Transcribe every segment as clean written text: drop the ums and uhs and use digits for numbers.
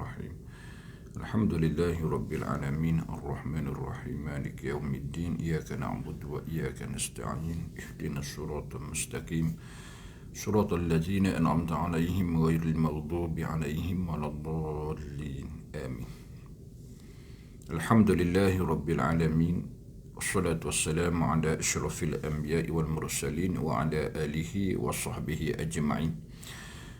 Bismillahirrahmanirrahim. Alhamdulillahi Rabbil Alamin. Ar-Rahmanirrahim. Maliki yawmiddin. Iyaka na'budu wa iyaka nasta'in. Ihdinas siratal mustaqim. Siratal ladzina an'amta 'alaihim ghairil maghdubi 'alaihim waladdallin. Amin. Alhamdulillahi Rabbil Alamin. Wassalatu wassalamu ala asyrafil anbiya'i wal mursalin wa ala alihi wa sahbihi ajma'in.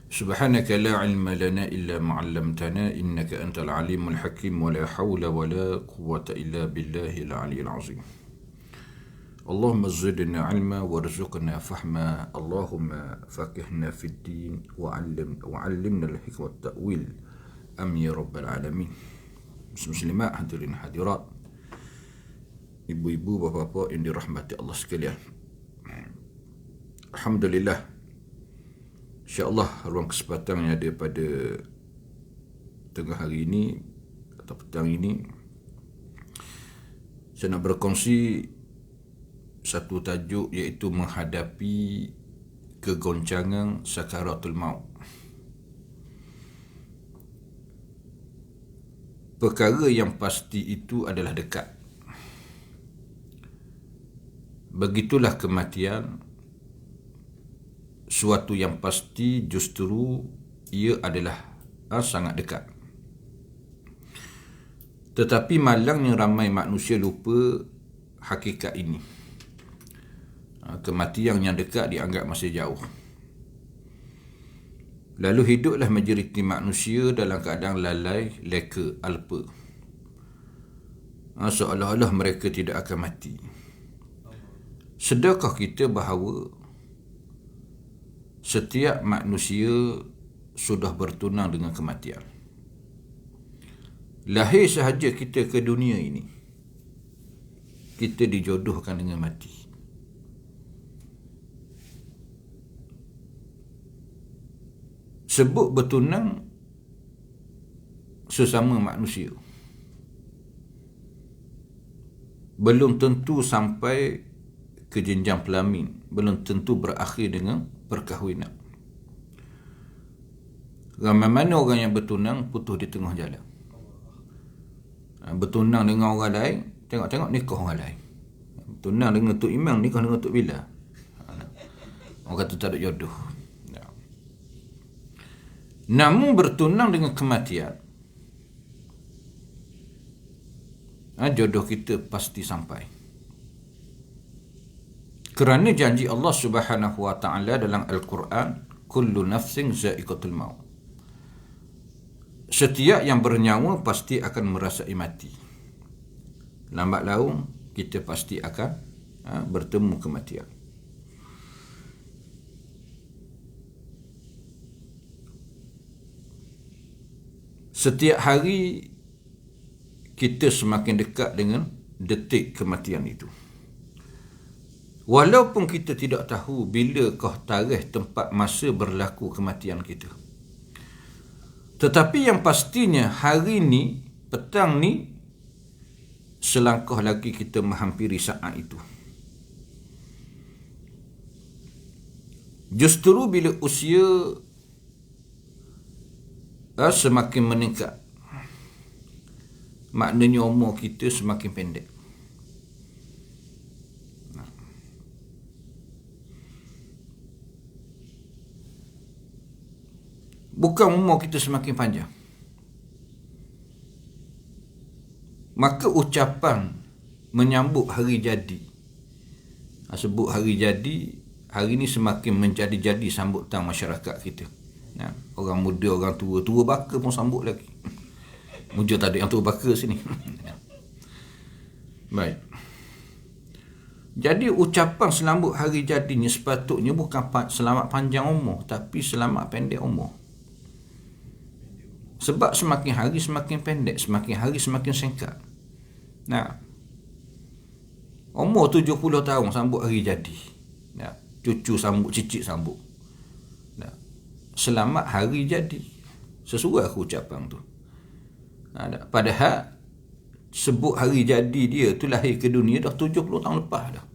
Subhanaka la ilma lana illa ma 'allamtana innaka antal alimul hakim wa la hawla wa la quwwata illa billahil aliyyil azim. Allahumma zidna 'ilma warzuqna fahma. Allahumma faqihna fid din wa 'allimna al-hikmah wat ta'wil. Amin ya rabbal alamin. Muslimat hadirin hadirat, ibu-ibu, bapa-bapa yang dirahmati Allah sekalian. Alhamdulillah, insya-Allah ruang kesempatan yang ada pada tengah hari ini atau petang ini, saya nak berkongsi satu tajuk, iaitu menghadapi kegoncangan sakaratul maut. Perkara yang pasti itu adalah dekat. Begitulah kematian. Suatu yang pasti justru ia adalah sangat dekat. Tetapi malangnya ramai manusia lupa hakikat ini. Kematian yang dekat dianggap masih jauh. Lalu hiduplah majoriti manusia dalam keadaan lalai, leka, alpa. Seolah-olah mereka tidak akan mati. Sedarkah kita bahawa setiap manusia sudah bertunang dengan kematian? Lahir sahaja kita ke dunia ini, kita dijodohkan dengan mati. Sebut bertunang sesama manusia, belum tentu sampai ke jenjang pelamin, belum tentu berakhir dengan perkahwinan. Ramai mana orang yang bertunang putus di tengah jalan. Bertunang dengan orang lain, tengok-tengok nikah orang lain. Bertunang dengan Tok Imam, nikah dengan Tok Bila. Orang kata tak ada jodoh. Namun bertunang dengan kematian, jodoh kita pasti sampai. Kerana janji Allah Subhanahu wa ta'ala dalam Al-Quran, kullu nafsin za'iqatul maut. Setiap yang bernyawa pasti akan merasai mati. Lambat laun kita pasti akan bertemu kematian. Setiap hari kita semakin dekat dengan detik kematian itu. Walaupun kita tidak tahu bilakah tarikh, tempat, masa berlaku kematian kita. Tetapi yang pastinya hari ni, petang ni, selangkah lagi kita menghampiri saat itu. Justru bila usia semakin meningkat, maknanya umur kita semakin pendek. Bukan umur kita semakin panjang. Maka ucapan menyambut hari jadi, sebut hari jadi, hari ini semakin menjadi-jadi sambutan masyarakat kita. Orang muda, orang tua, tua baka pun sambut lagi. Muja tak ada yang tua baka sini. Baik. Jadi ucapan selambut hari jadinya sepatutnya bukan selamat panjang umur, tapi selamat pendek umur. Sebab semakin hari semakin pendek, semakin hari semakin singkat. Umur 70 tahun sambut hari jadi. Cucu sambut, cicit sambut. Selamat hari jadi. Sesuai aku ucapan tu. Padahal sebut hari jadi dia tu lahir ke dunia dah 70 tahun lepas dah.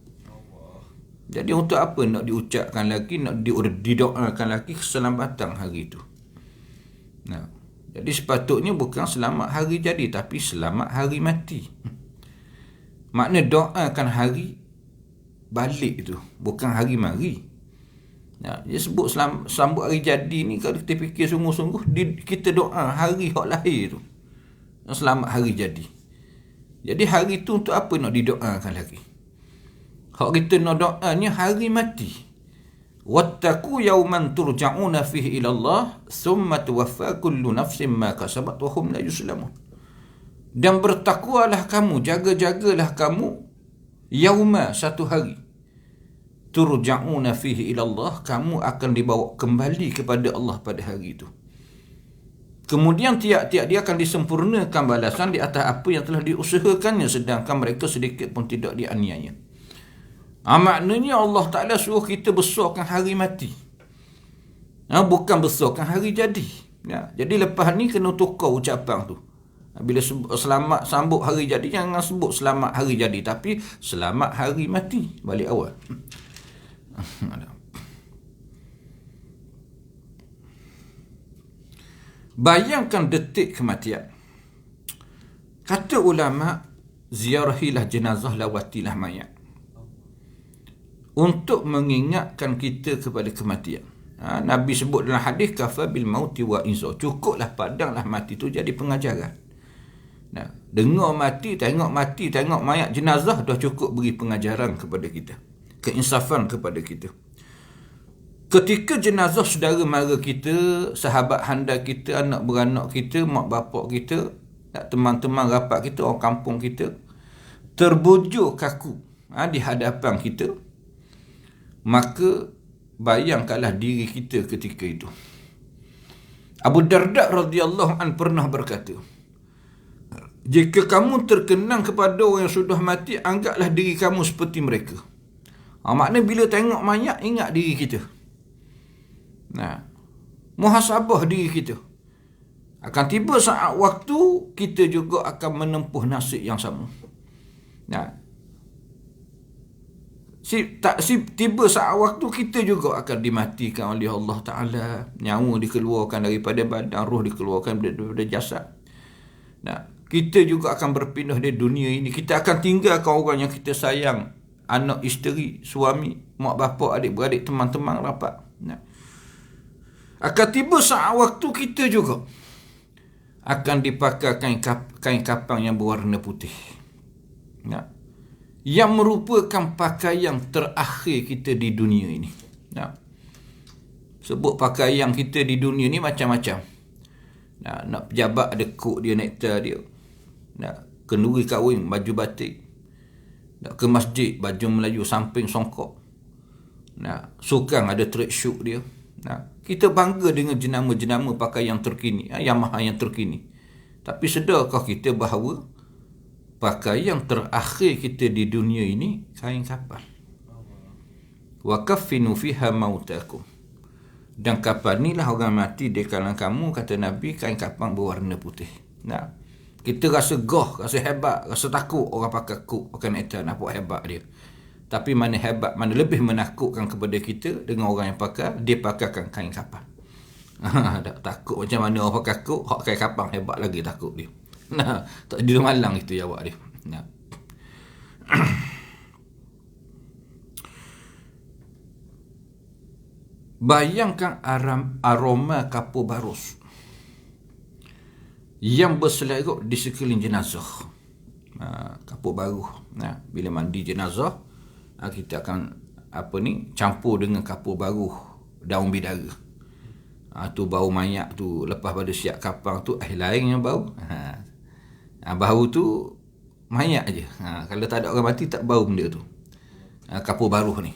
Jadi untuk apa nak diucapkan lagi, nak didoakan lagi keselamatan hari itu? Jadi sepatutnya bukan selamat hari jadi, tapi selamat hari mati. Makna doakan hari balik tu, bukan hari mari. Dia sebut sambut hari jadi ni, kalau kita fikir sungguh-sungguh, kita doa hari hak lahir tu, selamat hari jadi. Jadi hari tu untuk apa nak didoakan lagi? Hak kita nak doanya hari mati. Wattaqu yawman turja'una fihi ila Allah thumma tuwaffa kullu nafsin ma kasabat wa hum la yuslamun. Dan bertakwalah kamu, jaga-jagalah kamu yauma, satu hari, turja'una fihi ila Allah, kamu akan dibawa kembali kepada Allah pada hari itu. Kemudian tiap-tiap dia akan disempurnakan balasan di atas apa yang telah diusahakannya, sedangkan mereka sedikit pun tidak dianiaya. Maknanya Allah Ta'ala suruh kita besarkan hari mati, bukan besarkan hari jadi. Jadi lepas ni kena tukar ucapan tu. Bila selamat sambut hari jadi, jangan sebut selamat hari jadi, tapi selamat hari mati, balik awal. Bayangkan detik kematian. Kata ulama, ziarahilah jenazah, lawatilah mayat, untuk mengingatkan kita kepada kematian. Nabi sebut dalam hadis, kafa bil mauti wa inza, cukuplah padanglah mati tu jadi pengajaran. Dengar mati, tengok mayat jenazah, dah cukup beri pengajaran kepada kita, keinsafan kepada kita. Ketika jenazah saudara mara kita, sahabat handal kita, anak beranak kita, mak bapak kita, teman-teman rapat kita, orang kampung kita, terbujur kaku di hadapan kita, maka bayangkanlah diri kita ketika itu. Abu Darda radhiyallahu an pernah berkata, jika kamu terkenang kepada orang yang sudah mati, anggaplah diri kamu seperti mereka. Maknanya bila tengok mayat, ingat diri kita. Muhasabah diri kita. Akan tiba saat waktu, kita juga akan menempuh nasib yang sama. Tiba saat waktu, kita juga akan dimatikan oleh Allah Ta'ala. Nyawa dikeluarkan daripada badan, roh dikeluarkan daripada jasad. Kita juga akan berpindah dari dunia ini. Kita akan tinggalkan orang yang kita sayang, anak, isteri, suami, mak bapak, adik-beradik, teman-teman rapat. Akan tiba saat waktu, kita juga akan dipakai kain kapang yang berwarna putih, yang merupakan pakaian terakhir kita di dunia ini. Sebut pakaian kita di dunia ni macam-macam. Nak pejabat ada kod dia, nektar dia. Nak kenduri kahwin, baju batik. Nak ke masjid, baju Melayu samping songkok. Sukan ada track shoot dia. Kita bangga dengan jenama-jenama pakaian terkini, Yamaha yang terkini. Tapi sedarkah kita bahawa pakaian terakhir kita di dunia ini kain kapal? Wa kaffinu fiha mautakum. Dan kapal inilah orang mati di kalangan kamu, kata Nabi, kain kapal berwarna putih. Kita rasa goh, rasa hebat, rasa takut orang pakai kuk, pakai nektar, nampak hebat dia. Tapi mana hebat, mana lebih menakutkan kepada kita dengan orang yang pakai, dia pakaikan kain kapal. Takut macam mana orang pakai kuk, hak kain kapal hebat lagi takut dia. Tak di malang itu jawab dia. Bayangkan aroma kapur barus yang berselerok di sekeliling jenazah. Kapur baru. Bila mandi jenazah, kita akan campur dengan kapur baru daun bidara. Tu bau mayat tu, lepas pada siap kapang tu, lain yang bau. Bau tu mayat je. Kalau tak ada orang mati, tak bau benda tu. Kapur baru ni.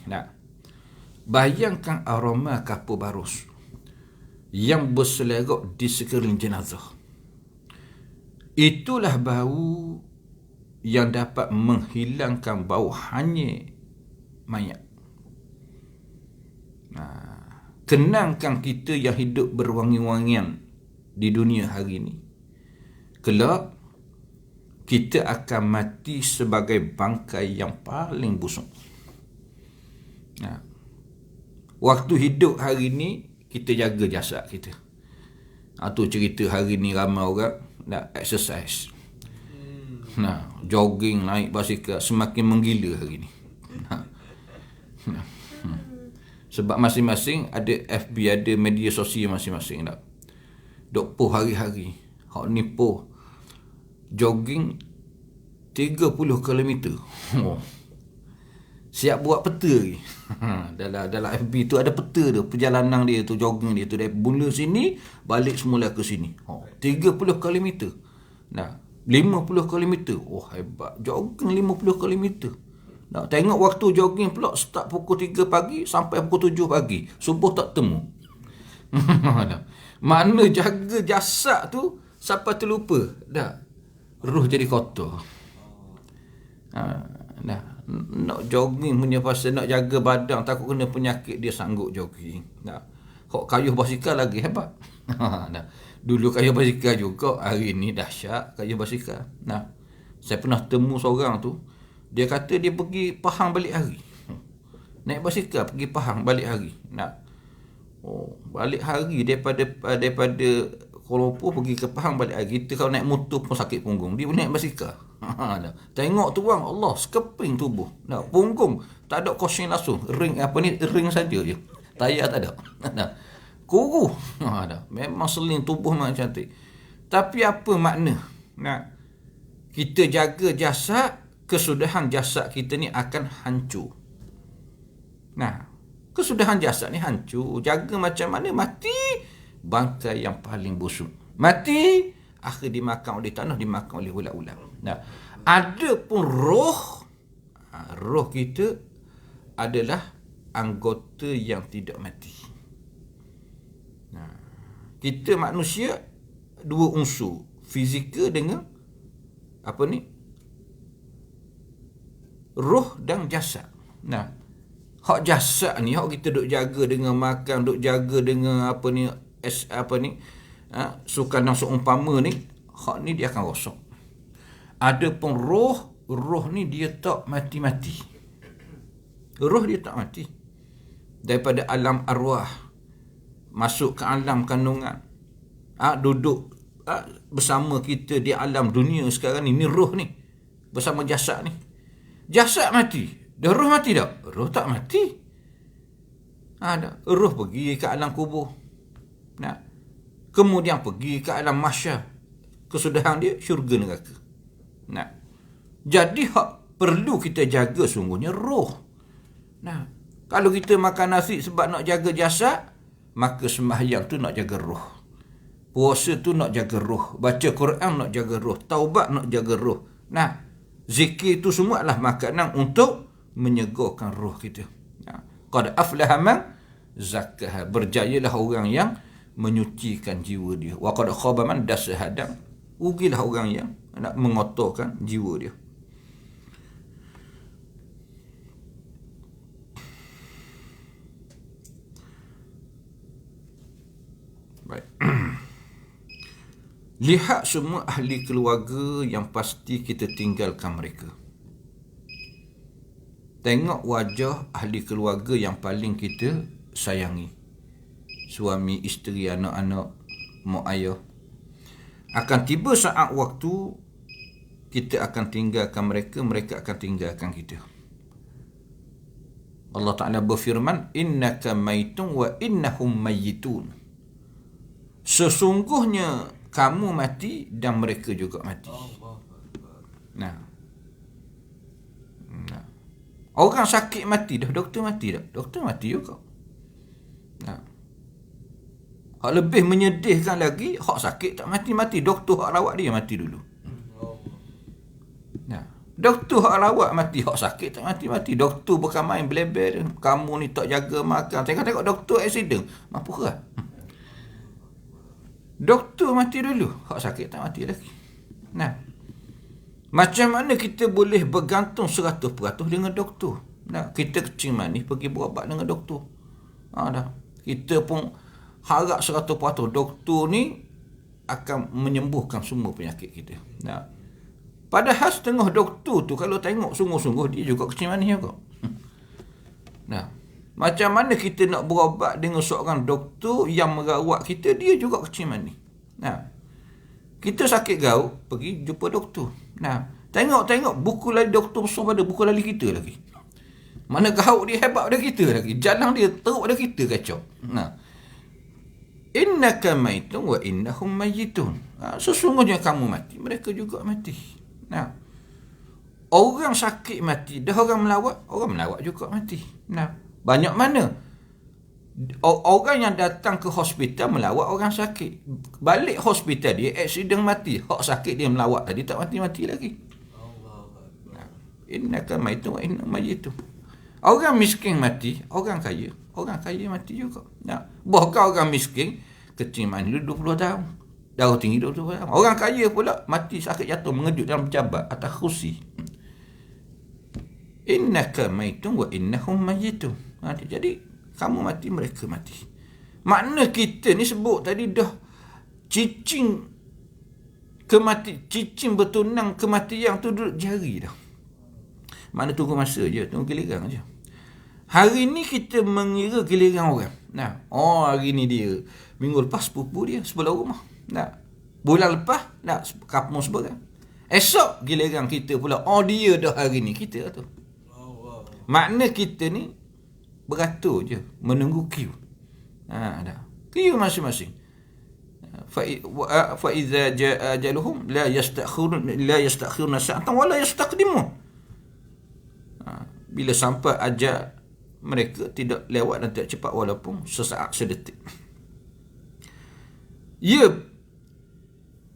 Bayangkan aroma kapur barus yang berselerok di sekeliling jenazah. Itulah bau yang dapat menghilangkan bau hanyut mayat. Kenangkan kita yang hidup berwangi-wangian di dunia hari ini. Kelak, kita akan mati sebagai bangkai yang paling busuk. Waktu hidup hari ini, kita jaga jasad kita. Tu cerita hari ni ramai orang nak exercise. Jogging, naik basikal, semakin menggila hari ni. Sebab masing-masing ada FB, ada media sosial masing-masing tak. Dok poh hari-hari. Hak ni poh jogging 30 km. Siap buat peta lagi. Dalam FB tu ada peta tu, perjalanan dia tu, jogging dia tu dari mula sini balik semula ke sini. 30 km. 50 km. Hebat. Jogging 50 km. Nak tengok waktu jogging pula start pukul 3 pagi sampai pukul 7 pagi. Subuh tak temu. Mana jaga jasad tu sampai terlupa. Dah. Roh jadi kotor. Nak jogging punya pasal nak jaga badan, takut kena penyakit, dia sanggup jogging. Kok kayuh basikal lagi hebat. Dulu kayuh basikal juga, hari ni dahsyat kayuh basikal. Saya pernah temu seorang tu, dia kata dia pergi Pahang balik hari. Naik basikal pergi Pahang balik hari. Balik hari daripada Kuala Lumpur pergi ke Pahang balik hari. Kita kalau naik motor pun sakit punggung, dia naik basikal. Tengok tu bang, Allah, sekeping tubuh. Punggung tak ada cushion langsung, ring saja je. Tayar tak ada. Kuruh. Memang seling tubuh memang cantik. Tapi apa makna? Kita jaga jasad, kesudahan jasad kita ni akan hancur. Kesudahan jasad ni hancur. Jaga macam mana? Mati, bangkai yang paling busuk. Mati, akhir dimakan oleh tanah, dimakan oleh ulat-ulat. Ada pun roh kita adalah anggota yang tidak mati. Kita manusia dua unsur, fizikal dengan roh dan jasad. Hak jasad ni, hak kita duk jaga dengan makan, duk jaga dengan sukan dan seumpama ni, hak ni dia akan rosak. Ada pun roh ni dia tak mati-mati. Roh dia tak mati. Daripada alam arwah masuk ke alam kandungan, duduk bersama kita di alam dunia sekarang ni roh ni bersama jasad ni. Jasad mati, dah roh mati tak? Roh tak mati. Roh pergi ke alam kubur. Kemudian pergi ke alam mahsyar. Kesudahan dia syurga neraka. Jadi hak perlu kita jaga sungguhnya roh. Kalau kita makan nasi sebab nak jaga jasad, maka sembahyang tu nak jaga roh. Puasa tu nak jaga roh. Baca Quran nak jaga roh. Taubat nak jaga roh. Zikir tu semua adalah makanan untuk menyegarkan roh kita. Qad aflaha man zakkaha. Berjayalah orang yang menyucikan jiwa dia. Wa qad khaba man dassaha. Rugilah orang yang nak mengotorkan jiwa dia. Baik. Lihat semua ahli keluarga yang pasti kita tinggalkan mereka. Tengok wajah ahli keluarga yang paling kita sayangi. Suami, isteri, anak-anak, mak ayah. Akan tiba saat waktu kita akan tinggalkan mereka, mereka akan tinggalkan kita. Allah Ta'ala berfirman, innaka maitun wa innahum mayyitun. Sesungguhnya kamu mati dan mereka juga mati. Orang sakit mati dah, doktor mati dah. Doktor mati juga. Hak lebih menyedihkan lagi, hak sakit tak mati-mati, doktor hak rawat dia mati dulu. Doktor hak rawat mati, hak sakit tak mati-mati. Doktor bukan main beleber, kamu ni tak jaga makan. Tengok doktor accident, mampu ke? Doktor mati dulu, hak sakit tak mati lagi. Macam mana kita boleh bergantung 100% dengan doktor? Kita kecil manis pergi berubat dengan doktor. Kita pun harap 100% doktor ni akan menyembuhkan semua penyakit kita. Padahal setengah doktor tu kalau tengok sungguh-sungguh dia juga kecil manis juga. Macam mana kita nak berubat dengan seorang doktor yang merawat kita, dia juga kecil manis. Nah, kita sakit gaut, pergi jumpa doktor. Nah, tengok buku lali doktor besar pada buku lali kita lagi. Mana gaut dia hebat pada kita lagi. Jalan dia teruk pada kita kacau. Nah, innaka maitun wa innahum mayyitun. Sesungguhnya kamu mati, mereka juga mati. Nah, orang sakit mati, dah orang melawat juga mati. Nah, banyak mana orang yang datang ke hospital melawat orang sakit, balik hospital dia aksiden mati, hak sakit dia melawat tadi tak mati-mati lagi. Innaka maitun wa innahum mayyitun. Orang miskin mati, orang kaya mati juga. Nah, bahkan orang miskin kecil mani 20 tahun, darah tinggi 20 tahun. Orang kaya pula mati sakit jatuh mengejut dalam pejabat atas kursi. Innaka maitun wa innahum mayyitun. Jadi kamu mati, mereka mati. Makna kita ni sebut tadi dah cicing bertunang kematian tu duduk jari dah. Makna tunggu masa je, tunggu giliran je. Hari ni kita mengira giliran orang. Nah, hari ni dia. Minggu lepas sepupu dia sebelah rumah. Nah, bulan lepas nak kampung seberang. Esok giliran kita pula. Dia dah hari ni kita tu. Makna kita ni beratur je, menunggu queue. Dah. Queue masing-masing. Fa iza jaa ajaluhum la yastakhiruna sa'atan wa la yastaqdimun. Bila sampai ajal mereka, tidak lewat dan tidak cepat walaupun sesaat sedetik.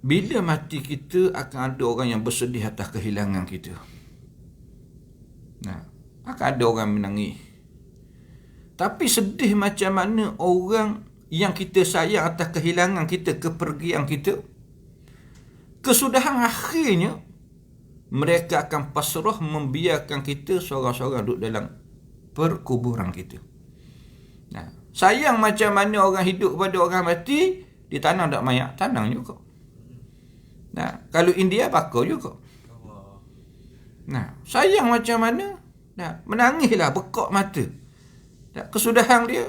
Bila mati kita akan ada orang yang bersedih atas kehilangan kita. Nah, akan ada orang menangis. Tapi sedih macam mana orang yang kita sayang atas kehilangan kita, kepergian kita, kesudahan akhirnya mereka akan pasrah membiarkan kita seorang-seorang duduk dalam perkuburan kita. Nah, sayang macam mana orang hidup pada orang mati, ditanam tak mayat, tanam juga. Nah, kalau India bakar juga. Nah, sayang macam mana, menangislah bekak mata. Kesudahan dia,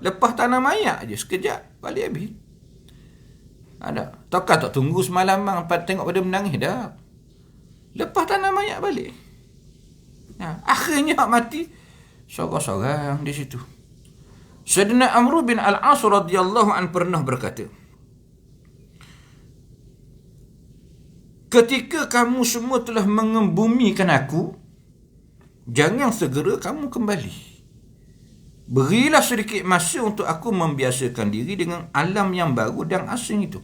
lepas tanam mayat je, sekejap balik habis. Takkan tak tunggu semalaman tengok pada menangis dah. Lepas tanam mayat balik. Akhirnya mati seorang-seorang di situ. Sayyidina Amr bin Al-As radhiyallahu an pernah berkata, ketika kamu semua telah mengembumikan aku, jangan segera kamu kembali. Berilah sedikit masa untuk aku membiasakan diri dengan alam yang baru dan asing itu.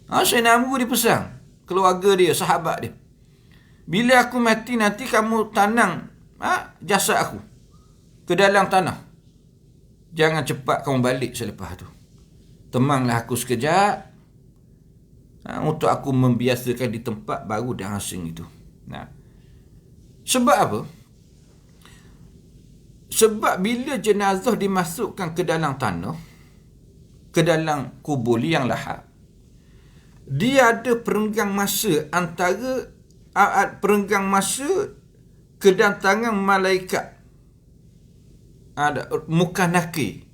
Sayyidina Amr dipesan keluarga dia, sahabat dia, bila aku mati nanti kamu tanam jasad aku ke dalam tanah. Jangan cepat kamu balik selepas tu. Temanglah aku sekejap untuk aku membiasakan di tempat baru dan asing itu. Sebab apa? Sebab bila jenazah dimasukkan ke dalam tanah, ke dalam kubur liang lahat, dia ada perenggang masa antara perenggang masa kedatangan malaikat muka nakir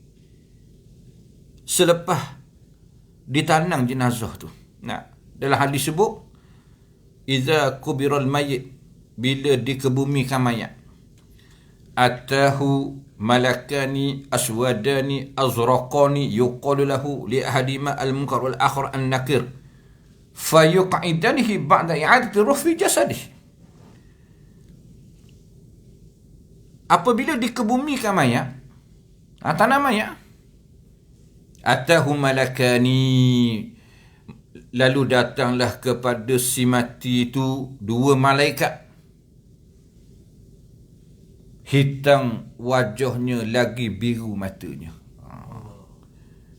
selepas ditanam jenazah tu. Dalam hadis sebut, iza kubiral mayyit, bila dikebumikan mayat, atahu malakani aswadani azraqani yuqalu lahu li ahadima al-munkar wal akhar an-nakir fayuq'idanihi ba'da i'adati ruh fi jasadih. Apabila dikebumikan mayat, tanam mayat, atahu malakani, lalu datanglah kepada si mati itu dua malaikat, hitam wajahnya lagi biru matanya.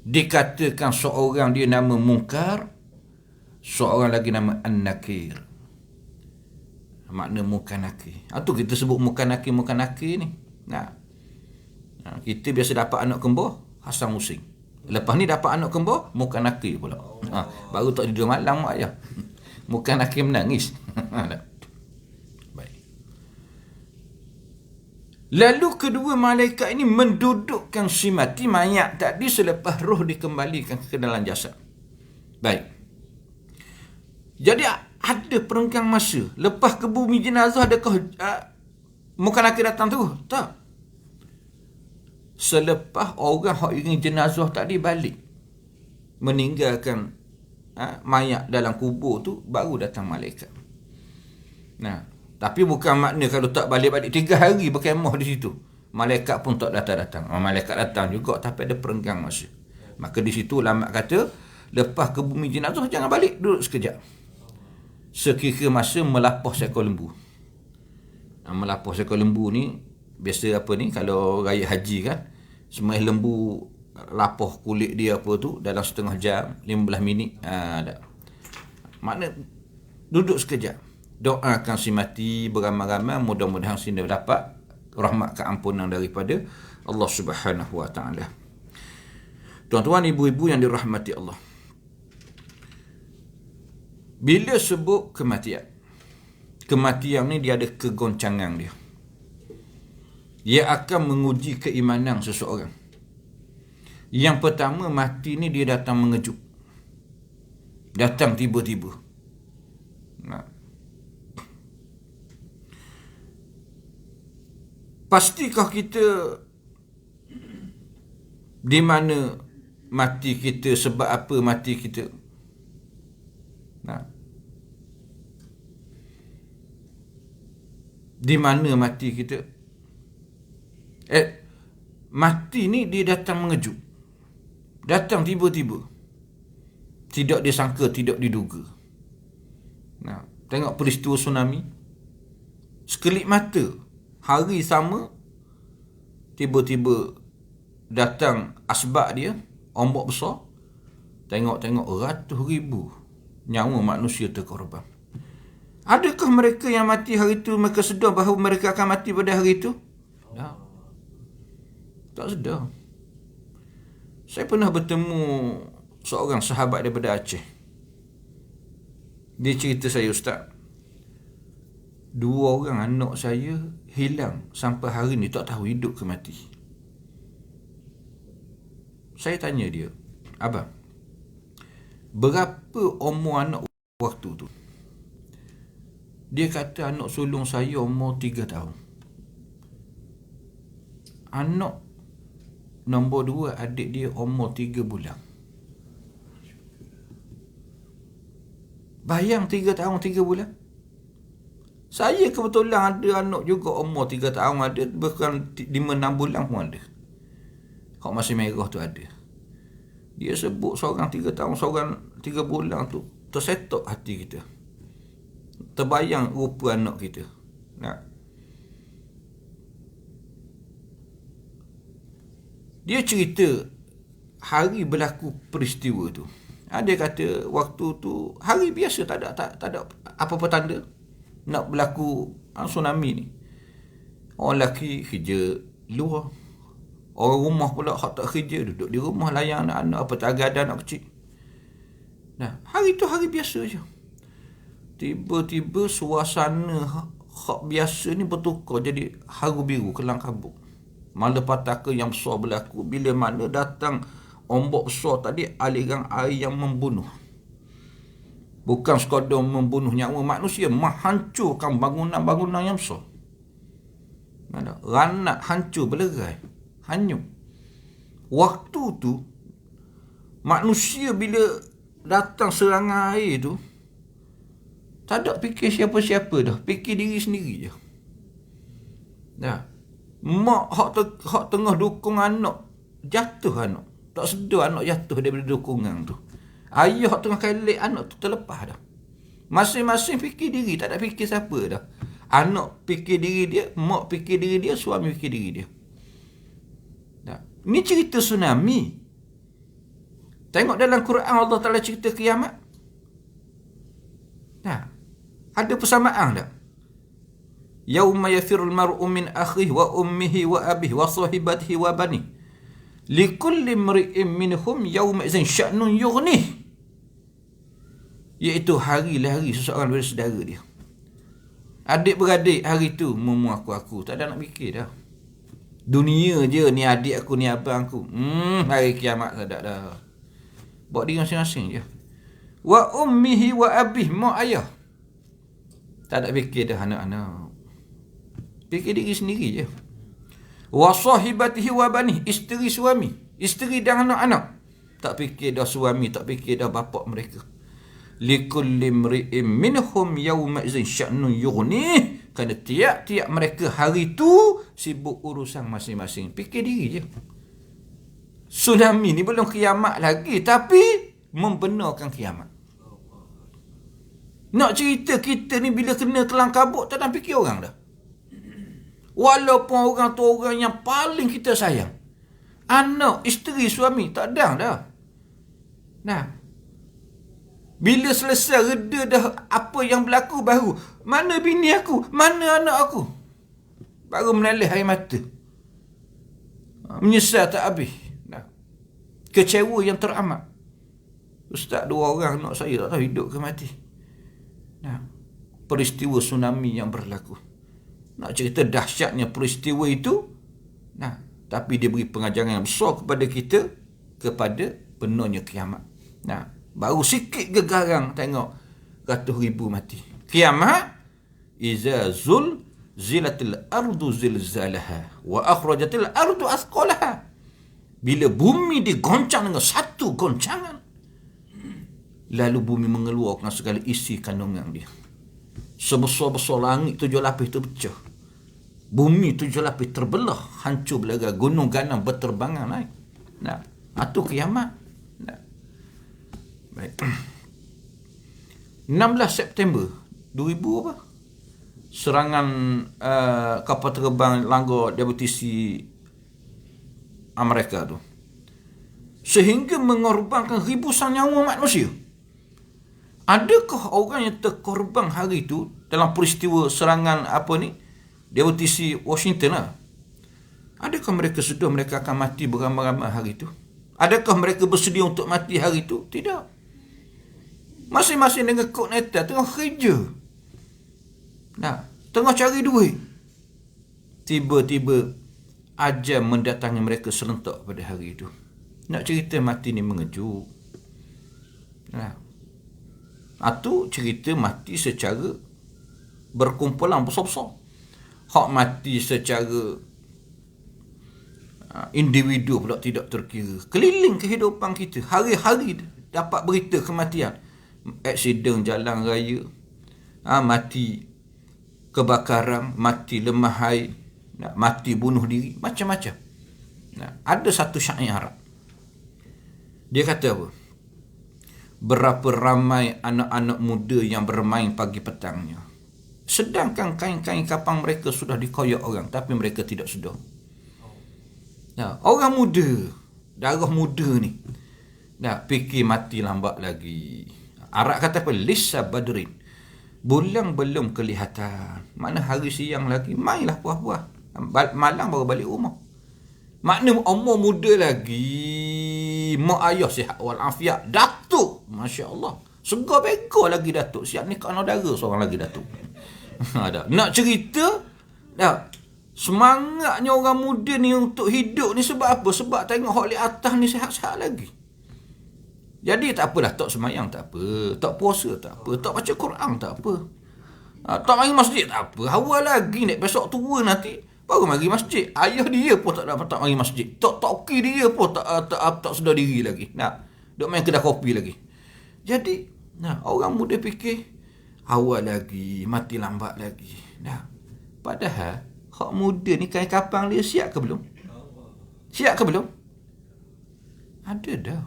Dikatakan seorang dia nama Munkar, seorang lagi nama An-Nakir. Makna muka nakir. Itu kita sebut muka nakir ni. Kita biasa dapat anak kembar Hasan Musim. Lepas ni dapat anak kembar muka nakir pula. Baru tak tidur malam mak ayah. Muka nakir menangis. Baik. Lalu kedua malaikat ini mendudukkan si mati mayat tadi selepas roh dikembalikan ke dalam jasad. Baik. Jadi ada perenggang masa. Lepas ke bumi jenazah, adakah muka nakir datang tu? Tak. Selepas orang yang ingin jenazah tadi balik, meninggalkan mayat dalam kubur tu, baru datang malaikat. Nah, tapi bukan makna kalau tak balik-balik 3 hari berkemah di situ, malaikat pun tak datang-datang. Malaikat datang juga, tapi ada perenggang masa. Maka di situ ulama kata, lepas ke bumi jenazah jangan balik, duduk sekejap. Sekira masa melapah seekor lembu. Melapah seekor lembu ni, biasa apa ni, kalau raya haji kan, semua lembu lapah kulit dia apa tu dalam setengah jam, 15 minit. Makna duduk sekejap, doakan si mati beramai-ramai, mudah-mudahan si dia dapat rahmat keampunan daripada Allah Subhanahu wa taala. Tuan-tuan, ibu-ibu yang dirahmati Allah, bila sebut kematian ni dia ada kegoncangan dia. Dia akan menguji keimanan seseorang. Yang pertama, mati ni dia datang mengejut. Datang tiba-tiba. Pastikah kita di mana mati kita, sebab apa mati kita? Di mana mati kita? Mati ni dia datang mengejut. Datang tiba-tiba. Tidak disangka, tidak diduga. Tengok peristiwa tsunami. Sekelip mata, hari sama, tiba-tiba datang asbab dia, ombak besar. Tengok-tengok ratus ribu nyawa manusia terkorban. Adakah mereka yang mati hari itu mereka sedar bahawa mereka akan mati pada hari itu? Tak sedar. Saya pernah bertemu seorang sahabat daripada Aceh. Dia cerita saya, Ustaz, 2 orang anak saya hilang sampai hari ni, tak tahu hidup ke mati. Saya tanya dia, abang, berapa umur anak waktu tu? Dia kata anak sulung saya umur 3 tahun. Anak nombor 2, adik dia umur 3 bulan. Bayang 3 tahun 3 bulan. Saya kebetulan ada anak juga umur 3 tahun ada, bahkan 5-6 bulan pun ada. Kok masih merah tu ada. Dia sebut seorang 3 tahun, seorang 3 bulan tu, tersetok hati kita. Terbayang rupa anak kita. Dia cerita hari berlaku peristiwa tu. Dia kata waktu tu hari biasa, tak ada apa-apa tanda nak berlaku tsunami ni. Orang lelaki kerja luar, orang rumah pula hak tak kerja, duduk di rumah layan anak-anak, apa tak ada anak kecil. Hari tu hari biasa je. Tiba-tiba suasana hak biasa ni bertukar jadi haru biru, kelang kabut. Malapetaka yang besar berlaku bila mana datang ombak besar tadi, aliran air yang membunuh. Bukan sekadar membunuh nyawa manusia, menghancurkan bangunan-bangunan yang besar. Ranak hancur, berlerai, hanyut. Waktu tu manusia bila datang serangan air tu, tak ada fikir siapa-siapa dah, fikir diri sendiri je. Mak hak tengah dukung anak, jatuh anak. Tak sedar anak jatuh daripada dukungan tu. Ayah tengah kelek anak tu, terlepas dah. Masing-masing fikir diri, tak ada fikir siapa dah. Anak fikir diri dia, mak fikir diri dia, suami fikir diri dia. Ini cerita tsunami. Tengok dalam Quran Allah Ta'ala cerita kiamat. Ada persamaan tak? Yauma yafirul mar'u min akhihi wa ummihi wa abihi wa sahibatihi wa bani. Likulli mri'in minhum yawma idzin sya'nun yughnih. Iaitu hari lari seseorang daripada saudara dia. Adik-beradik hari tu aku tak ada nak fikir dah. Dunia je, ni adik aku, ni abang aku. Hari kiamat tak ada dah. Buat diri masing-masing je. Wa ummihi wa abih, mak ayah. Tak ada fikir dah anak-anak. Fikir diri sendiri je. Wa sahibatihi wa banih, isteri suami, isteri dan anak-anak. Tak fikir dah suami, tak fikir dah bapa mereka. Likulli mri'in minhum yawma idzin sya'nun yughnih. Kerana tiap-tiap mereka hari tu sibuk urusan masing-masing. Fikir diri je. Tsunami ni belum kiamat lagi, tapi membenarkan kiamat. Nak cerita kita ni bila kena kelang kabut, tak nak fikir orang dah. Walaupun orang tu orang yang paling kita sayang. Anak, isteri, suami, tak ada dah. Nah, bila selesai reda dah apa yang berlaku baru, mana bini aku, mana anak aku? Baru menalih air mata. Menyesal tak habis. Nah, kecewa yang teramat. Ustaz, 2 orang anak saya tak tahu hidup ke mati. Nah, peristiwa tsunami yang berlaku. Nak cerita dahsyatnya peristiwa itu. Nah, tapi dia beri pengajaran yang besar kepada kita, kepada benarnya kiamat. Nah, baru sikit gegarang tengok ratus ribu mati. Kiamat, iza zilatil ardu zilzalaha wa akhrajatil ardu athqalaha. Bila bumi digoncang dengan satu goncangan, lalu bumi mengeluarkan segala isi kandungan dia. Sebesar-besar langit 7 lapis terpecah. Bumi 7 lapis terbelah, hancur belaga, gunung ganang berterbangan naik. Nah, itu kiamat. Nah. Baik. 16 September 2000 apa? Serangan kapal terbang langgar WTC Amerika tu. Sehingga mengorbankan ribuan nyawa manusia. Adakah orang yang terkorban hari itu dalam peristiwa serangan WTC Washington lah? Adakah mereka sedar mereka akan mati beramai-ramai hari itu? Adakah mereka bersedia untuk mati hari itu? Tidak. Masing-masing dengan kod neta tengah kerja. Nah, tengah cari duit. Tiba-tiba ajal mendatangi mereka serentak pada hari itu. Nak cerita mati ni mengejut. Nah, itu cerita mati secara berkumpulan besar-besar. Hak mati secara individu pula tidak terkira. Keliling kehidupan kita, hari-hari dapat berita kematian. Aksiden jalan raya, mati kebakaran, mati lemah air, mati bunuh diri, macam-macam. Ada satu syair Arab. Dia kata apa? Berapa ramai anak-anak muda yang bermain pagi petangnya, sedangkan kain-kain kapang mereka sudah dikoyak orang, tapi mereka tidak sedar. Orang muda, darah muda ni, fikir mati lambat lagi. Arab kata apa? Lissa badrin, bulan belum kelihatan. Mana hari siang lagi, mainlah puas-puas. Malam baru balik rumah. Makna umur muda lagi, mak ayah sihat walafiat, datuk, Masya Allah, segar bego lagi datuk, siap nikah saudara seorang lagi datuk. Nak cerita, semangatnya orang muda ni untuk hidup ni sebab apa? Sebab tengok hak di atas ni sihat-sihat lagi. Jadi tak apalah, tak semayang tak apa, tak puasa tak apa, tak baca Quran tak apa, tak mari masjid tak apa. Awal lagi ni, besok tua nanti baru mari masjid. Ayah dia pun tak mari masjid. Tok dia pun tak sedar diri lagi. Duk main kedai kopi lagi. Jadi, orang muda fikir awal lagi, mati lambat lagi. Padahal hak muda ni kain kapang dia siap ke belum? Siap ke belum? Ada dah.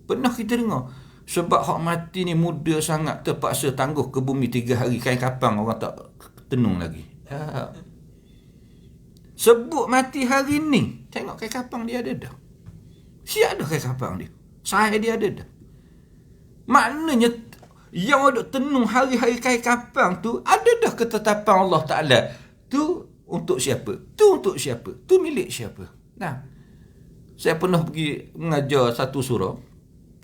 Pernah kita dengar sebab hak mati ni muda sangat, terpaksa tangguh ke bumi 3 hari, kain kapang orang tak tenung lagi. Sebut mati hari ni, tengok kain kapang dia ada dah. Siap dah kain kapang dia. Sahih dia ada dah. Maknanya yang ada tenung hari-hari kain kapang tu, ada dah ketetapan Allah Ta'ala. Tu untuk siapa? Tu untuk siapa? Tu milik siapa? Saya pernah pergi mengajar satu surau.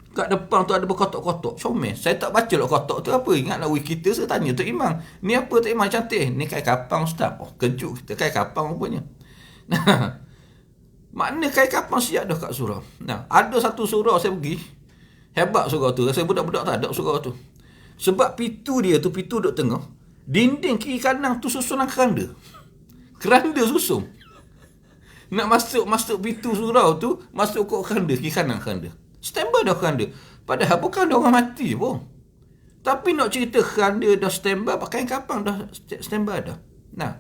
Kat depan tu ada berkotak-kotak. Comel. Saya tak baca lah kotak tu apa. Ingatlah kita, saya tanya Tok Imam, ni apa Tok Imam cantik? Ni kain kapang Ustaz. Oh, kejut kita, kain kapang rupanya. Makna kain kapang siap dah kat surau. Ada satu surau saya pergi. Hebat surau tu. Rasa budak-budak tak ada surau tu. Sebab pintu dia tu, pintu duduk tengah. Dinding kiri kanan tu susunan keranda. Keranda susun. Nak masuk pintu surau tu, masuk ke keranda, kiri kanan keranda. Standby dah keranda. Padahal bukan ada orang mati pun. Tapi nak cerita keranda dah standby, pakai kapang dah standby dah. Nah,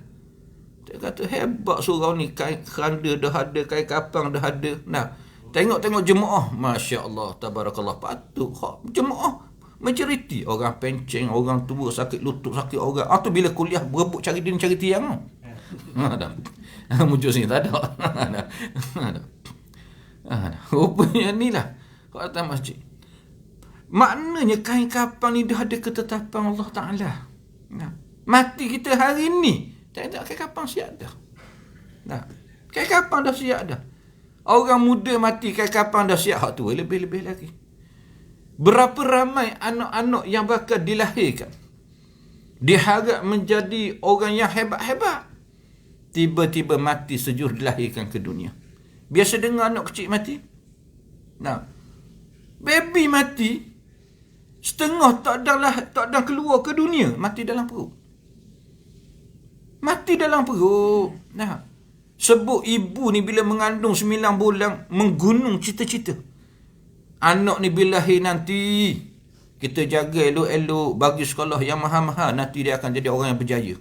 dia kata hebat surau ni, kain keranda dah ada, kain kapang dah ada. Nah, tengok jemaah, Masya Allah, tabarakallah, patut jemaah majoriti orang penceng, orang tua, sakit lutut, sakit orang. Tu bila kuliah berebut cari din cari tiang. Dah. Muncul sini tak ada. Rupanya ni lah kalau datang masjid. Maknanya kain kapang ni dah ada ketetapan Allah Ta'ala. Mati kita hari ni, tak kain kapang siap dah. Kain kapang dah siap dah. Orang muda mati, kain kapang dah siap. Hak tua lebih-lebih lagi. Berapa ramai anak-anak yang bakal dilahirkan, diharap menjadi orang yang hebat-hebat, tiba-tiba mati sejur dilahirkan ke dunia. Biasa dengar anak kecil mati. Baby mati, setengah tak ada keluar ke dunia, mati dalam perut. Mati dalam perut. Sebut ibu ni bila mengandung 9 bulan, menggunung cita-cita. Anak ni bila lahir nanti, kita jaga elok-elok, bagi sekolah yang mahal-mahal, nanti dia akan jadi orang yang berjaya.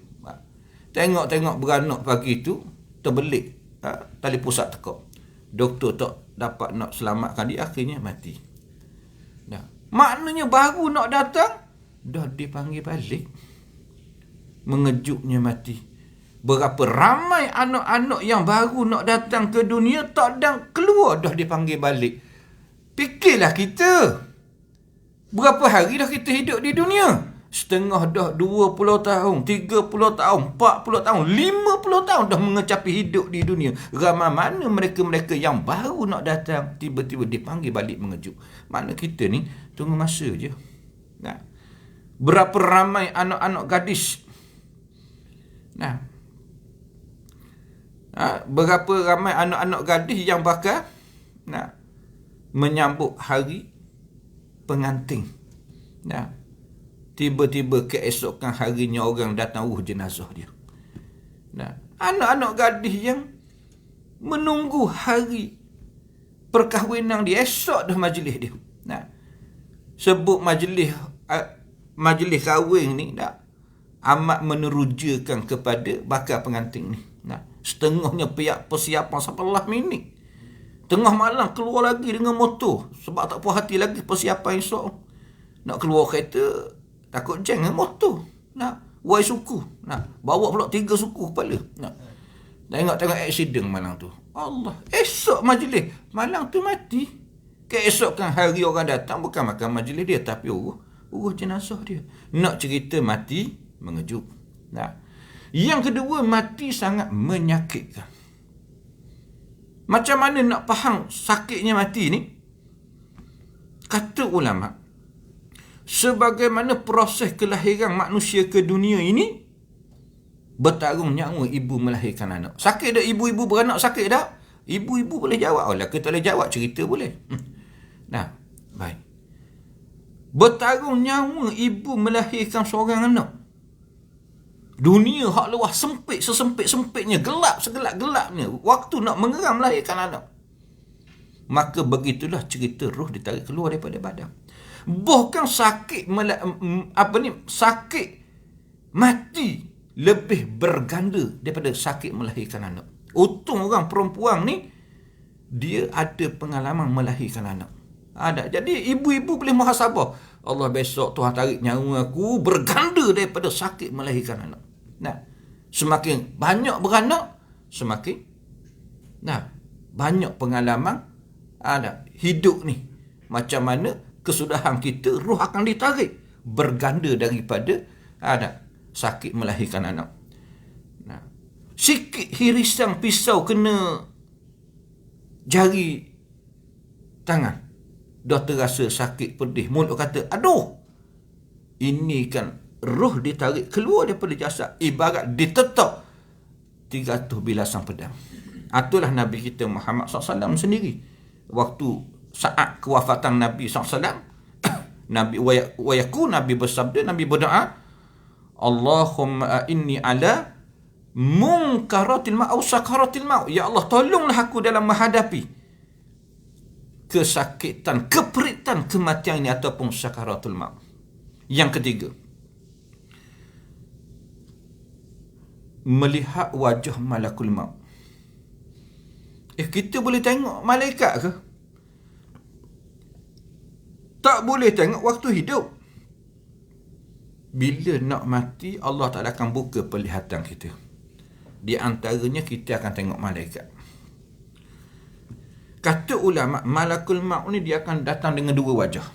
Tengok-tengok beranak pagi tu, terbelik. Tali pusat tekak. Doktor tak dapat nak selamatkan dia, akhirnya mati. Maknanya baru nak datang, dah dipanggil balik. Mengejutnya mati. Berapa ramai anak-anak yang baru nak datang ke dunia, tak ada keluar, dah dipanggil balik. Fikirlah kita. Berapa hari dah kita hidup di dunia? Setengah dah 20 tahun, 30 tahun, 40 tahun, 50 tahun dah mengecapi hidup di dunia. Ramai mana mereka-mereka yang baru nak datang, tiba-tiba dipanggil balik mengejut. Makna kita ni tunggu masa je. Berapa ramai anak-anak gadis. Berapa ramai anak-anak gadis yang bakal menyambut hari pengantin. Tiba-tiba keesokan harinya orang datang jenazah dia. Anak-anak gadis yang menunggu hari perkahwinan dia, esok dah majlis dia. Sebut majlis kahwin ni amat menerujakan kepada bakal pengantin ni. Setengahnya pihak persiapan sampai last minute. Tengah malam keluar lagi dengan motor. Sebab tak puas hati lagi persiapan esok. Nak keluar kereta, takut jeng dengan motor. Wai suku. Bawa pula 3 suku kepala. Tengok aksiden malam tu. Allah. Esok majlis. Malam tu mati. Keesokan hari orang datang, bukan makan majlis dia, tapi urus jenazah dia. Nak cerita mati mengejut. Yang kedua, mati sangat menyakitkan. Macam mana nak faham sakitnya mati ni? Kata ulama, sebagaimana proses kelahiran manusia ke dunia ini, bertarung nyawa ibu melahirkan anak. Sakit tak ibu-ibu beranak, sakit tak? Ibu-ibu boleh jawab. Kita boleh jawab, cerita boleh. Baik. Bertarung nyawa ibu melahirkan seorang anak. Dunia hak luas sempit, sesempit-sempitnya, gelap segelap-gelapnya. Waktu nak mengeram melahirkan anak. Maka begitulah cerita roh ditarik keluar daripada badan. Bahkan sakit sakit mati lebih berganda daripada sakit melahirkan anak. Untung orang perempuan ni, dia ada pengalaman melahirkan anak. Ada. Jadi ibu-ibu boleh muhasabah. Allah, besok Tuhan tarik nyawa aku berganda daripada sakit melahirkan anak. Semakin banyak beranak, semakin banyak pengalaman hidup ni. Macam mana kesudahan kita, roh akan ditarik berganda daripada sakit melahirkan anak. Sikit hirisan pisau kena jari tangan, dah terasa sakit pedih. Mulut kata, aduh, ini kan roh ditarik keluar daripada jasad, ibarat ditetak 300 bilasan pedang. Itulah Nabi kita Muhammad SAW sendiri. Waktu saat kewafatan Nabi SAW, Nabi wa yakun, Nabi bersabda, Nabi berdoa, Allahumma inni ala munkaratil maut, sakaratil maut. Ya Allah, tolonglah aku dalam menghadapi kesakitan, keperitan kematian ini ataupun sakaratul maut. Yang ketiga, melihat wajah malakul maut. Kita boleh tengok malaikat ke? Tak boleh tengok waktu hidup. Bila nak mati, Allah Ta'ala akan buka penglihatan kita. Di antaranya kita akan tengok malaikat. Kata ulama, malakul maut ni dia akan datang dengan dua wajah.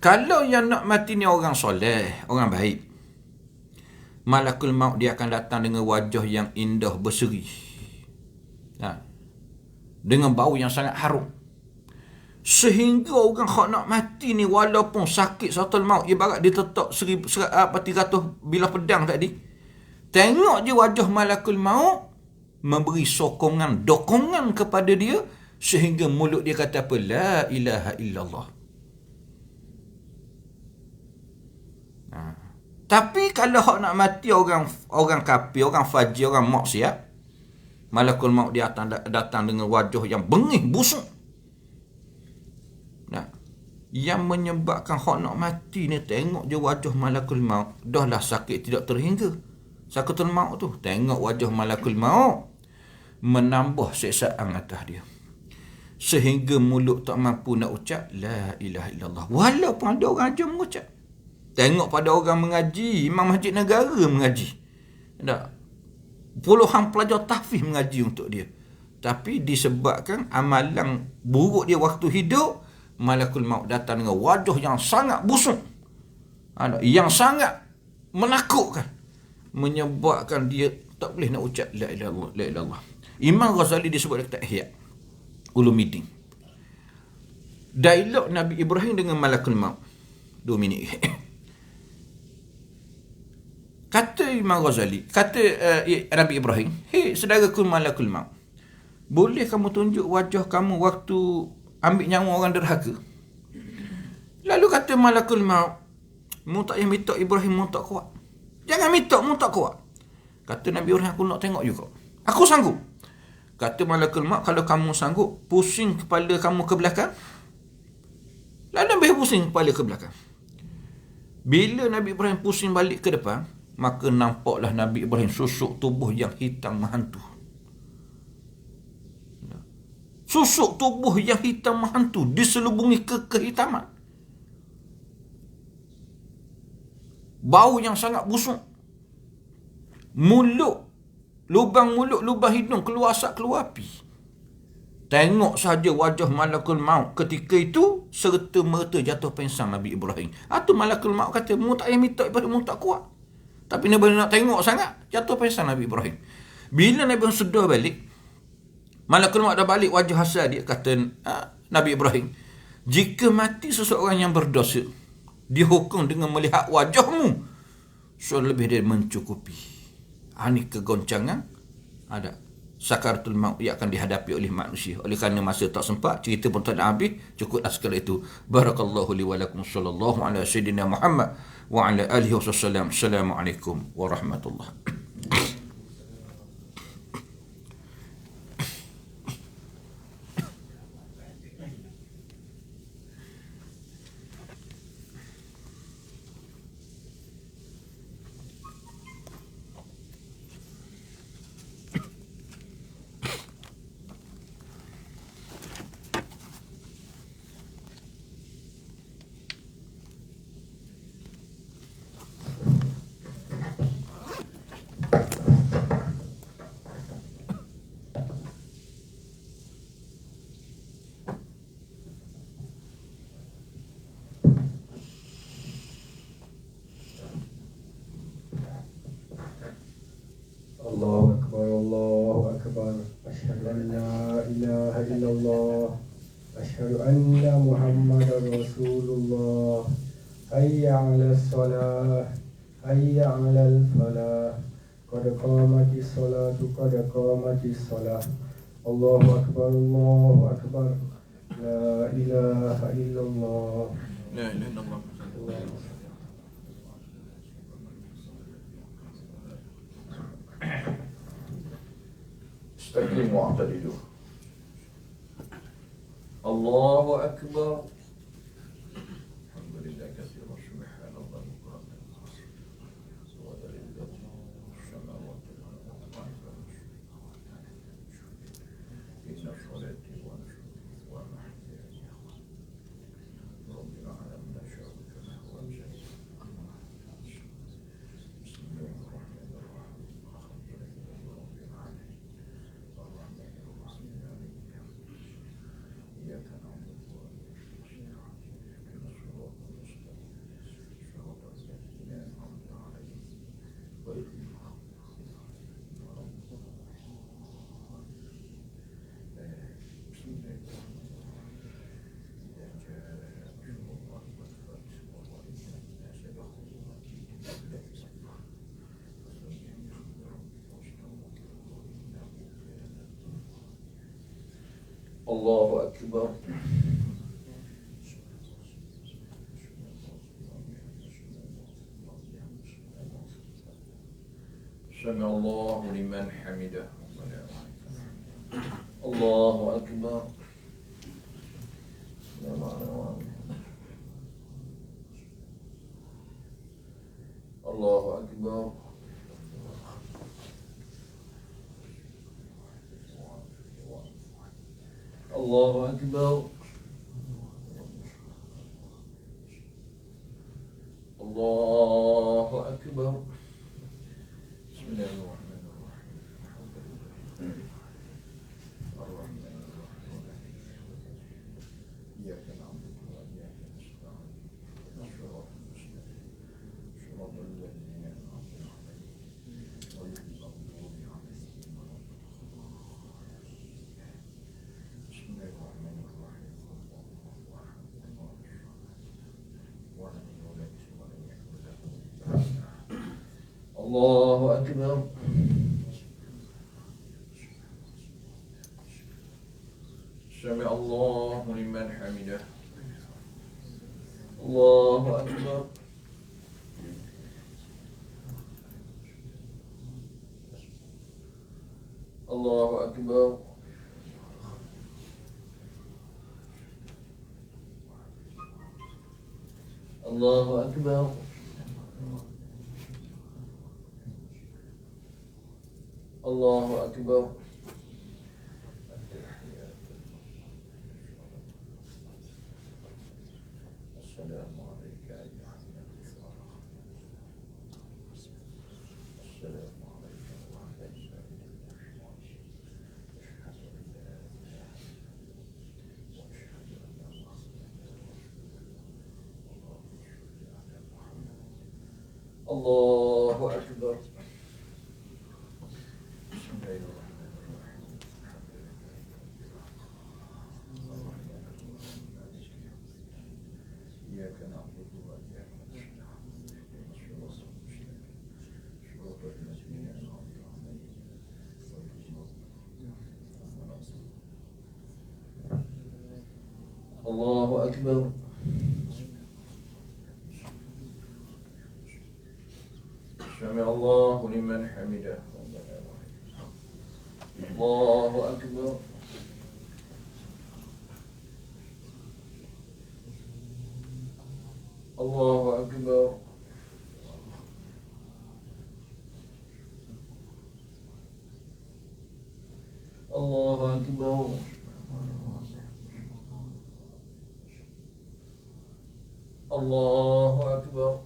Kalau yang nak mati ni orang soleh, orang baik, malakul maut dia akan datang dengan wajah yang indah berseri, dengan bau yang sangat harum. Sehingga orang yang nak mati ni, walaupun sakit satu maut, ibarat dia tetak 300 bilah pedang tadi, tengok je wajah malakul maut memberi sokongan, dokongan kepada dia, sehingga mulut dia kata apa? La ilaha illallah. Tapi kalau hak nak mati orang kafir, orang fajir, orang maksiat, malakul maut dia datang dengan wajah yang bengih, busuk. Yang menyebabkan hak nak mati ni, tengok je wajah malakul maut, dah lah sakit tidak terhingga. Sakatul maut tu, tengok wajah malakul maut, menambah siksaan atas dia, sehingga mulut tak mampu nak ucap la ilaha illallah, walaupun ada orang ajar mengucap. Tengok pada orang mengaji, imam masjid negara mengaji, tak, puluhan pelajar tahfiz mengaji untuk dia, tapi disebabkan amalan buruk dia waktu hidup, malakul maut datang dengan wajah yang sangat busuk, yang sangat menakutkan, menyebabkan dia tak boleh nak ucap la ilaha illallah. Imam Ghazali disebut dekat Ihya Ulumuddin, dialog Nabi Ibrahim dengan malakul maut. 2 minit. Kata Imam Ghazali, kata Nabi Ibrahim, hei saudaraku malakul maut, boleh kamu tunjuk wajah kamu waktu ambil nyawa orang derhaka? Lalu kata malakul maut, mu tak payah minta Ibrahim, mu tak kuat. Jangan minta, mu tak kuat. Kata Nabi Ibrahim, aku nak tengok juga. Aku sanggup. Kata malakul maut, kalau kamu sanggup, pusing kepala kamu ke belakang. Lalu Nabi pusing kepala ke belakang. Bila Nabi Ibrahim pusing balik ke depan, maka nampaklah Nabi Ibrahim susuk tubuh yang hitam menghantu. Susuk tubuh yang hitam menghantu, diselubungi kehitaman. Bau yang sangat busuk. Lubang mulut, lubang hidung keluar asap, keluar api. Tengok saja wajah malakul maut ketika itu, serta merta jatuh pingsan Nabi Ibrahim. Itu malakul maut kata, mu tak payah minta daripada mu tak kuat. Tapi Nabi nak tengok sangat, jatuh pingsan Nabi Ibrahim. Bila Nabi Ibrahim sedar balik, malakul maut dah balik wajah asal dia, kata Nabi Ibrahim, jika mati seseorang yang berdosa, dihukum dengan melihat wajahmu, so lebih dari mencukupi. Ini kegoncangan ada sakaratul maut yang akan dihadapi oleh manusia. Oleh kerana masa tak sempat, cerita pun tak nak habis, cukuplah sekali itu. Barakallahu li wa lakum, sallallahu ala sayyidina Muhammad wa ala alihi wasallam. Assalamualaikum warahmatullahi. Allahu Akbar, Allahu Akbar. Asyhadu an la ilaha illallah. Asyhadu anna Muhammadar Rasulullah. Hayya 'alas shalah, hayya 'alal falah. Qad qamatis salatu, qad qamatis salah. Allahu Akbar, Allahu Akbar. لا إله إلا الله. لا إله إلا الله. استقيم واعتدلوا. الله أكبر. الحمد لله كثيرا سبحان الله بكرة ولله السماوات والأرض إن صلاتي ونسكي ومحياي ربنا على ما شاء كما هو الجزاء. بسم الله الرحمن الرحيم الحمد لله رب العالمين الرحمن الرحيم مالك يوم الدين إياك نعبد وإياك نستعين اهدنا الصراط المستقيم صراط الذين أنعمت عليهم غير المغضوب عليهم ولا الضالين. بسم الله الرحمن الرحيم إذا جاء نصر الله والفتح ورأيت الناس يدخلون في دين الله أفواجا فسبح بحمد ربك واستغفره إنه كان توابا. الله أكبر. سمع الله لمن حمده. الله أكبر. الله أكبر. الله أكبر. الله أكبر. بسم الله الرحمن الرحيم الحمد لله الرحمن الرحيم إياك نعبد وإياك نستعين اهدنا الصراط المستقيم صراط الذين أنعمت عليهم غير المغضوب عليهم ولا الضالين. بسم الله الرحمن الرحيم الله أحد الله الصمد ولم يولد ولم يكن له كفوا أحد. الله أكبر. سمع الله لمن حمده. الله أكبر. الله أكبر. الله أكبر. الله أكبر. السلام عليك أيها النبي السلام عليك وعلى سائر المرسلين أشهد أن لا إله إلا الله وأشهد أن محمدا رسول الله. اللهم صل على محمد. الله أكبر. بسم الله الرحمن الرحيم الحمد لله الرحمن الرحيم مالك يوم الدين إياك نعبد وإياك نستعين اهدنا الصراط المستقيم صراط الذين أنعمت عليهم غير المغضوب عليهم ولا الضالين. الله أكبر. سمع الله لمن حمده. الله أكبر. الله أكبر. الله أكبر. الله أكبر.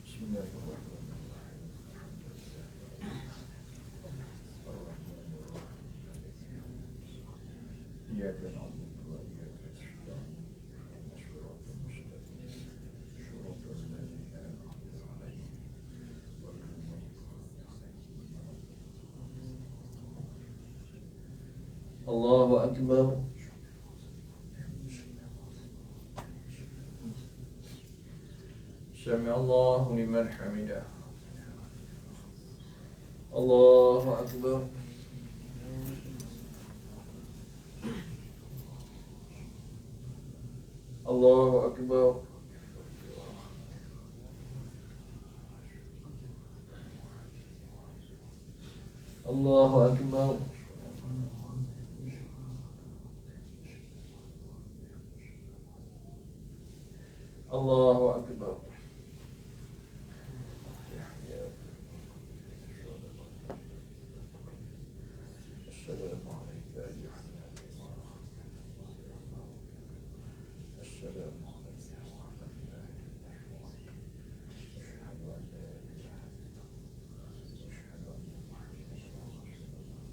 بسم الله الرحمن الرحيم الحمد لله الرحمن الرحيم مالك يوم الدين إياك نعبد وإياك نستعين اهدنا الصراط المستقيم صراط الذين أنعمت عليهم غير المغضوب عليهم ولا الضالين. الله أكبر. سمع الله لمن حمده. الله أكبر. الله أكبر. الله أكبر. الله أكبر. السلام عليك أيها النبي. السلام عليك ورحمة الله. أشهد أن لا إله إلا الله. أشهد أن محمدا رسول الله.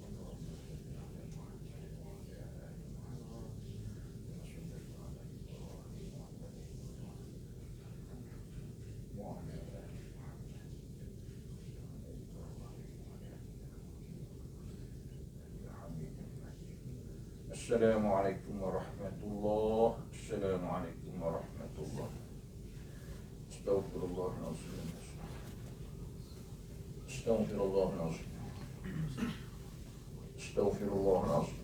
اللهم صل على محمد وعلى آل محمد كما صليت على إبراهيم وعلى آل إبراهيم وعلى آل محمد حميد مجيد. السلام عليكم ورحمة الله. السلام عليكم ورحمة الله. استغفر الله العظيم. استغفر الله العظيم. استغفر الله العظيم.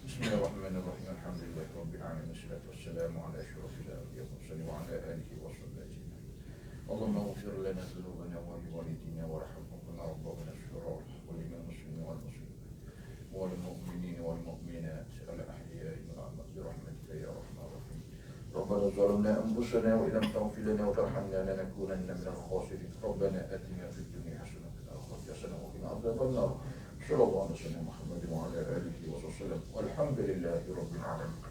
بسم الله الرحمن الرحيم. الحمد لله رب العالمين، والصلاة والسلام على أشرف الأنبياء والمرسلين وعلى آله وصحبه أجمعين. اللهم اغفر لنا ذنوبنا ولوالدينا وارحمهم كما ربونا صغارا، وللمسلمين والمسلمات والمؤمنين والمؤمنات الأحياء والأموات برحمتك يا أرحم الراحمين. ربنا ظلمنا أنفسنا وإن لم تغفر لنا وترحمنا لنكونن من الخاسرين. ربنا آتنا في الدنيا حسنة وفي الآخرة حسنة وقنا عذاب النار. صلى الله على سيدنا محمد وعلى آله وصحبه وسلم، والحمد لله رب العالمين.